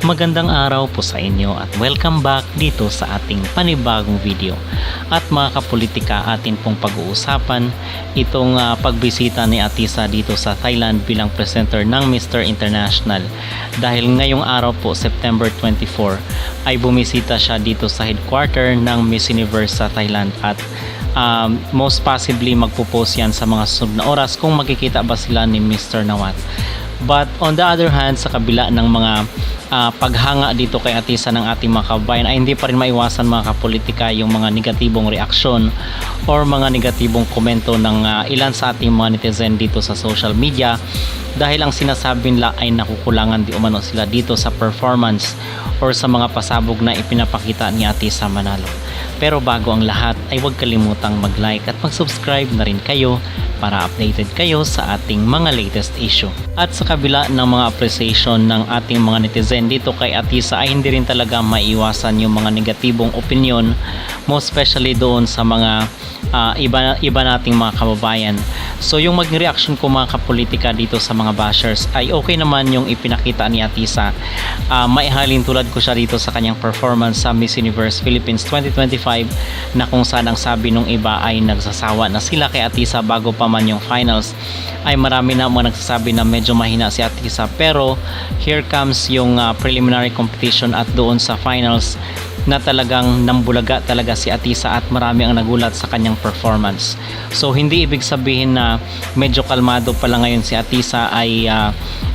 Magandang araw po sa inyo at welcome back dito sa ating panibagong video. At mga kapolitika, atin pong pag-uusapan itong pagbisita ni Atisa dito sa Thailand bilang presenter ng Mr. International. Dahil ngayong araw po, September 24, ay bumisita siya dito sa headquarter ng Miss Universe sa Thailand at most possibly magpo-post yan sa mga susunod na oras kung makikita ba sila ni Mr. Nawat. But on the other hand, sa kabila ng mga paghanga dito kay Atisa ng ating mga kabayan ay hindi pa rin maiwasan mga kapolitika yung mga negatibong reaksyon or mga negatibong komento ng ilan sa ating mga netizen dito sa social media dahil ang sinasabi nila ay nakukulangan di umano sila dito sa performance or sa mga pasabog na ipinapakita ni Atisa Manalo. Pero bago ang lahat ay huwag kalimutang mag-like at mag-subscribe na rin kayo para updated kayo sa ating mga latest issue. At sa kabila ng mga appreciation ng ating mga netizen dito kay Atisa ay hindi rin talaga maiwasan yung mga negatibong opinion, most especially doon sa mga iba nating mga kababayan. So yung maging reaction ko mga kapolitika dito sa mga bashers ay okay naman yung ipinakita ni Atisa. Maihalin tulad ko siya dito sa kanyang performance sa Miss Universe Philippines 2025 na kung saan ang sabi nung iba ay nagsasawa na sila kay Atisa bago pa man yung finals, ay marami na mga nagsasabi na medyo mahina si Atisa, pero here comes yung preliminary competition at doon sa finals na talagang nambulaga talaga si Atisa at marami ang nagulat sa kanyang performance. So hindi ibig sabihin na medyo kalmado pa lang ngayon si Atisa ay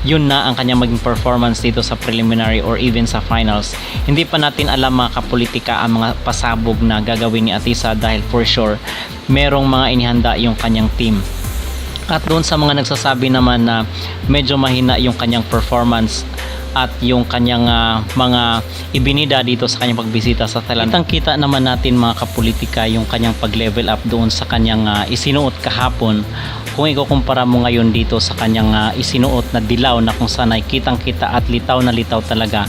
yun na ang kanyang maging performance dito sa preliminary or even sa finals. Hindi pa natin alam mga kapolitika ang mga pasabog na gagawin ni Atisa dahil for sure merong mga inihanda yung kanyang team. At doon sa mga nagsasabi naman na medyo mahina yung kanyang performance at yung kanyang mga ibinida dito sa kanyang pagbisita sa Thailand, kitang-kita naman natin mga kapolitika yung kanyang pag-level up doon sa kanyang isinuot kahapon. Kung ikukumpara mo ngayon dito sa kanyang isinuot na dilaw na kung saan ay kitang-kita at litaw na litaw talaga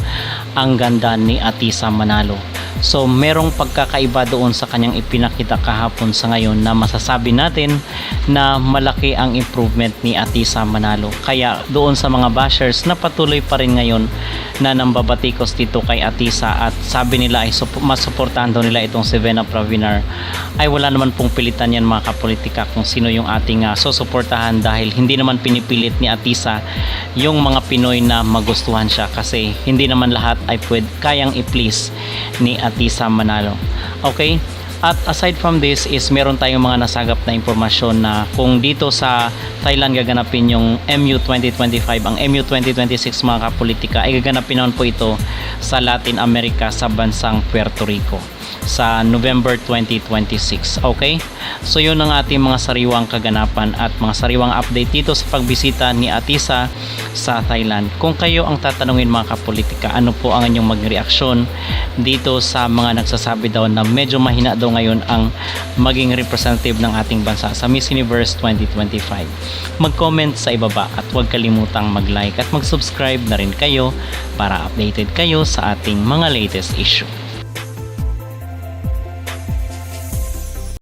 ang ganda ni Atisa Manalo. So merong pagkakaiba doon sa kanyang ipinakita kahapon sa ngayon na masasabi natin na malaki ang improvement ni Atisa Manalo. Kaya doon sa mga bashers na patuloy pa rin ngayon na nambabatikos dito kay Atisa at sabi nila ay masuportahan daw nila itong si Vena Pravinar, ay wala naman pong pilitan yan mga kapolitika kung sino yung ating susuportahan dahil hindi naman pinipilit ni Atisa yung mga Pinoy na magustuhan siya kasi hindi naman lahat ay kayang i-please ni Atisa Manalo. Okay? At aside from this is meron tayong mga nasagap na impormasyon na kung dito sa Thailand gaganapin yung MU 2025, ang MU 2026 mga kapolitika ay gaganapin naman po ito sa Latin America sa bansang Puerto Rico sa November 2026. Okay? So yun ang ating mga sariwang kaganapan at mga sariwang update dito sa pagbisita ni Atisa sa Thailand. Kung kayo ang tatanungin mga kapolitika, ano po ang inyong maging reaksyon dito sa mga nagsasabi daw na medyo mahina daw ngayon ang maging representative ng ating bansa sa Miss Universe 2025? Mag-comment sa ibaba at huwag kalimutang mag-like at mag-subscribe na rin kayo para updated kayo sa ating mga latest issue.